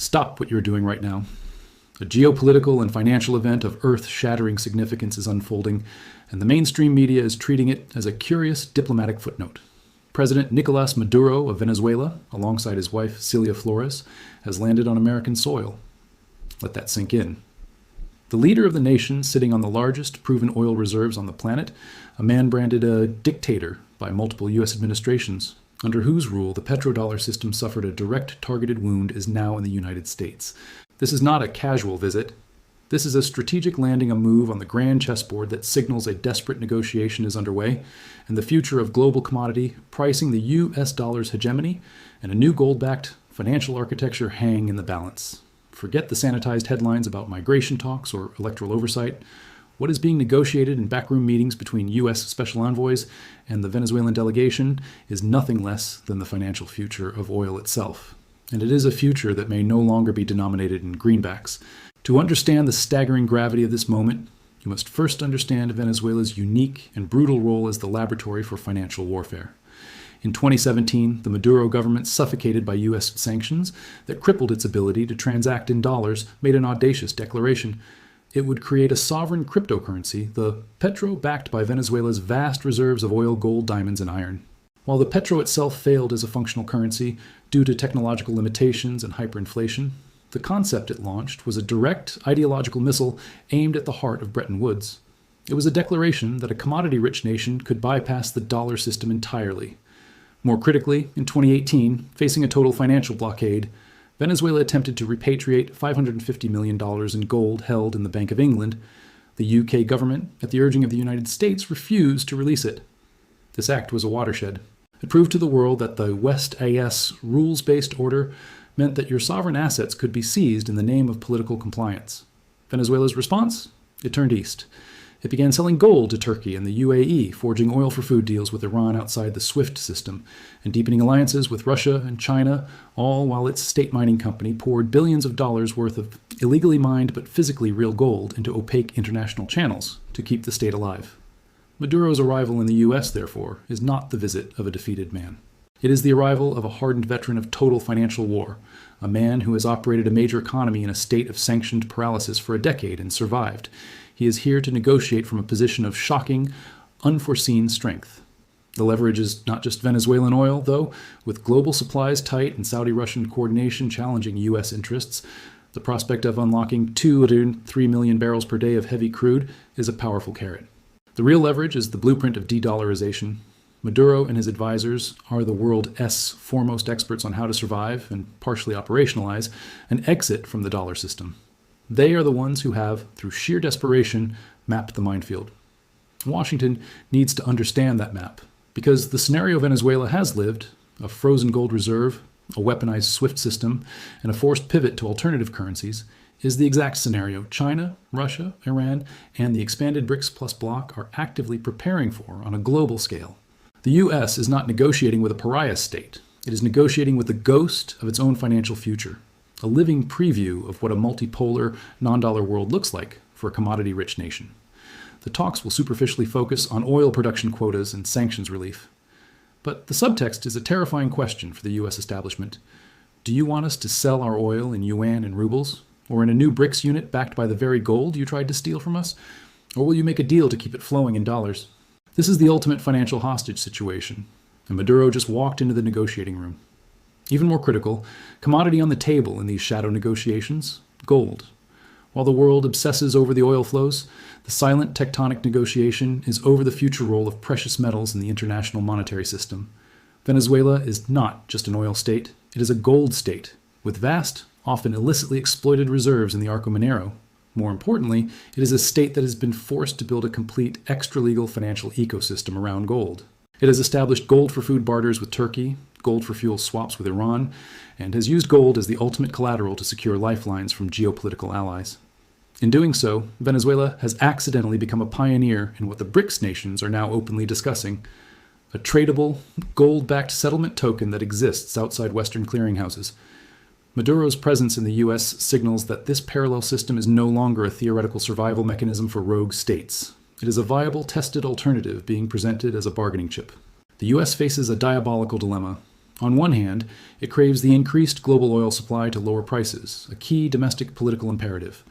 Stop what you're doing right now. A geopolitical and financial event of earth-shattering significance is unfolding, and the mainstream media is treating it as a curious diplomatic footnote. President Nicolás Maduro of Venezuela, alongside his wife Celia Flores, has landed on American soil. Let that sink in. The leader of the nation, sitting on the largest proven oil reserves on the planet, a man branded a dictator by multiple U.S. administrations, under whose rule the petrodollar system suffered a direct targeted wound, is now in the United States. This is not a casual visit. This is a strategic landing, a move on the grand chessboard that signals a desperate negotiation is underway, and the future of global commodity pricing the U.S. dollar's hegemony and a new gold-backed financial architecture hang in the balance. Forget the sanitized headlines about migration talks or electoral oversight. What is being negotiated in backroom meetings between U.S. special envoys and the Venezuelan delegation is nothing less than the financial future of oil itself. And it is a future that may no longer be denominated in greenbacks. To understand the staggering gravity of this moment, you must first understand Venezuela's unique and brutal role as the laboratory for financial warfare. In 2017, the Maduro government, suffocated by U.S. sanctions that crippled its ability to transact in dollars, made an audacious declaration. It would create a sovereign cryptocurrency, the petro backed by Venezuela's vast reserves of oil, gold, diamonds, and iron. While the petro itself failed as a functional currency due to technological limitations and hyperinflation, the concept it launched was a direct ideological missile aimed at the heart of Bretton Woods. It was a declaration that a commodity-rich nation could bypass the dollar system entirely. More critically, in 2018, facing a total financial blockade, Venezuela attempted to repatriate $550 million in gold held in the Bank of England. The UK government, at the urging of the United States, refused to release it. This act was a watershed. It proved to the world that the West AS rules-based order meant that your sovereign assets could be seized in the name of political compliance. Venezuela's response? It turned east. It began selling gold to Turkey and the UAE, forging oil-for-food deals with Iran outside the SWIFT system, and deepening alliances with Russia and China, all while its state mining company poured billions of dollars worth of illegally mined but physically real gold into opaque international channels to keep the state alive. Maduro's arrival in the U.S., therefore, is not the visit of a defeated man. It is the arrival of a hardened veteran of total financial war, a man who has operated a major economy in a state of sanctioned paralysis for a decade and survived. He is here to negotiate from a position of shocking, unforeseen strength. The leverage is not just Venezuelan oil, though, with global supplies tight and Saudi-Russian coordination challenging U.S. interests. The prospect of unlocking 2 to 3 million barrels per day of heavy crude is a powerful carrot. The real leverage is the blueprint of de-dollarization. Maduro and his advisors are the world's foremost experts on how to survive and partially operationalize an exit from the dollar system. They are the ones who have, through sheer desperation, mapped the minefield. Washington needs to understand that map, because the scenario Venezuela has lived, a frozen gold reserve, a weaponized SWIFT system, and a forced pivot to alternative currencies, is the exact scenario China, Russia, Iran, and the expanded BRICS Plus bloc are actively preparing for on a global scale. The U.S. is not negotiating with a pariah state. It is negotiating with the ghost of its own financial future, a living preview of what a multipolar, non-dollar world looks like for a commodity-rich nation. The talks will superficially focus on oil production quotas and sanctions relief. But the subtext is a terrifying question for the U.S. establishment. Do you want us to sell our oil in yuan and rubles? Or in a new BRICS unit backed by the very gold you tried to steal from us? Or will you make a deal to keep it flowing in dollars? This is the ultimate financial hostage situation, and Maduro just walked into the negotiating room. Even more critical, commodity on the table in these shadow negotiations, gold. While the world obsesses over the oil flows, the silent tectonic negotiation is over the future role of precious metals in the international monetary system. Venezuela is not just an oil state, it is a gold state, with vast, often illicitly exploited reserves in the Arco Minero. More importantly, it is a state that has been forced to build a complete extra-legal financial ecosystem around gold. It has established gold-for-food barters with Turkey, gold-for-fuel swaps with Iran, and has used gold as the ultimate collateral to secure lifelines from geopolitical allies. In doing so, Venezuela has accidentally become a pioneer in what the BRICS nations are now openly discussing, a tradable, gold-backed settlement token that exists outside Western clearinghouses. Maduro's presence in the U.S. signals that this parallel system is no longer a theoretical survival mechanism for rogue states. It is a viable, tested alternative being presented as a bargaining chip. The U.S. faces a diabolical dilemma. On one hand, it craves the increased global oil supply to lower prices, a key domestic political imperative.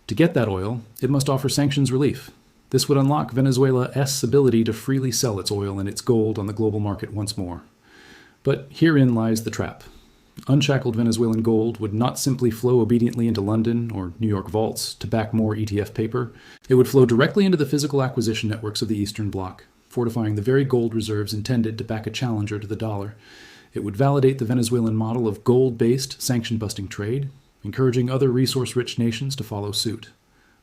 To get that oil, it must offer sanctions relief. This would unlock Venezuela's ability to freely sell its oil and its gold on the global market once more. But herein lies the trap. Unshackled Venezuelan gold would not simply flow obediently into London or New York vaults to back more ETF paper. It would flow directly into the physical acquisition networks of the Eastern Bloc, fortifying the very gold reserves intended to back a challenger to the dollar. It would validate the Venezuelan model of gold-based sanction-busting trade, encouraging other resource-rich nations to follow suit.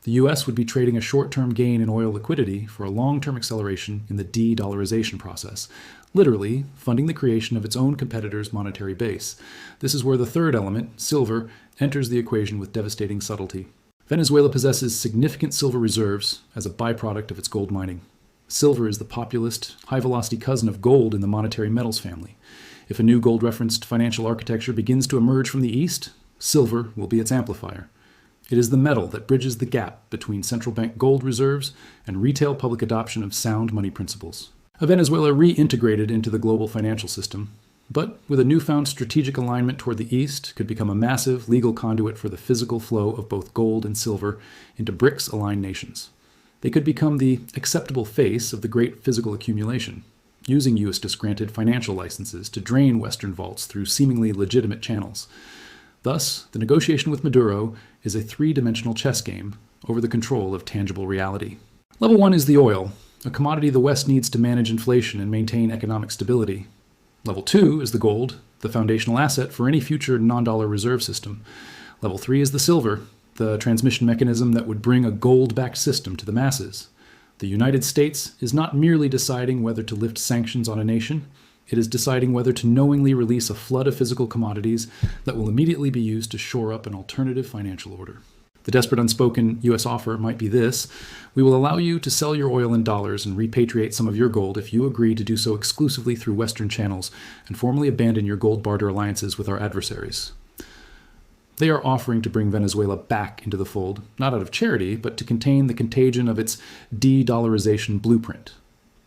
The U.S. would be trading a short-term gain in oil liquidity for a long-term acceleration in the de-dollarization process, literally funding the creation of its own competitor's monetary base. This is where the third element, silver, enters the equation with devastating subtlety. Venezuela possesses significant silver reserves as a byproduct of its gold mining. Silver is the populist, high-velocity cousin of gold in the monetary metals family. If a new gold-referenced financial architecture begins to emerge from the East, silver will be its amplifier. It is the metal that bridges the gap between central bank gold reserves and retail public adoption of sound money principles. A Venezuela reintegrated into the global financial system, but with a newfound strategic alignment toward the East, could become a massive legal conduit for the physical flow of both gold and silver into BRICS-aligned nations. They could become the acceptable face of the great physical accumulation, using U.S.-granted financial licenses to drain Western vaults through seemingly legitimate channels. Thus, the negotiation with Maduro is a three-dimensional chess game over the control of tangible reality. Level 1 is the oil, a commodity the West needs to manage inflation and maintain economic stability. Level 2 is the gold, the foundational asset for any future non-dollar reserve system. Level 3 is the silver, the transmission mechanism that would bring a gold-backed system to the masses. The United States is not merely deciding whether to lift sanctions on a nation, it is deciding whether to knowingly release a flood of physical commodities that will immediately be used to shore up an alternative financial order. The desperate unspoken U.S. offer might be this: we will allow you to sell your oil in dollars and repatriate some of your gold if you agree to do so exclusively through Western channels and formally abandon your gold barter alliances with our adversaries. They are offering to bring Venezuela back into the fold, not out of charity, but to contain the contagion of its de-dollarization blueprint.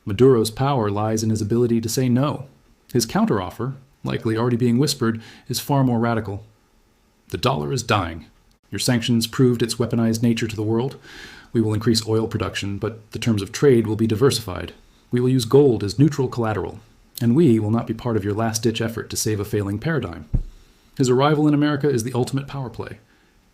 Maduro's power lies in his ability to say no. His counteroffer, likely already being whispered, is far more radical. The dollar is dying. Your sanctions proved its weaponized nature to the world. We will increase oil production, but the terms of trade will be diversified. We will use gold as neutral collateral, and we will not be part of your last-ditch effort to save a failing paradigm. His arrival in America is the ultimate power play.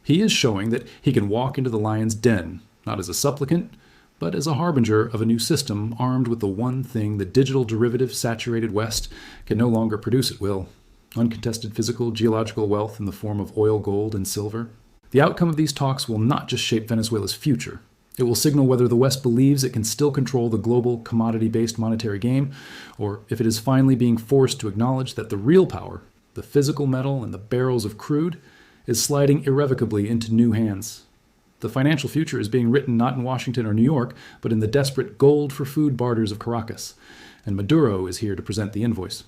He is showing that he can walk into the lion's den, not as a supplicant, but as a harbinger of a new system armed with the one thing the digital derivative-saturated West can no longer produce at will: uncontested physical, geological wealth in the form of oil, gold, and silver. The outcome of these talks will not just shape Venezuela's future. It will signal whether the West believes it can still control the global commodity-based monetary game, or if it is finally being forced to acknowledge that the real power, the physical metal and the barrels of crude, is sliding irrevocably into new hands. The financial future is being written not in Washington or New York, but in the desperate gold-for-food barters of Caracas, and Maduro is here to present the invoice.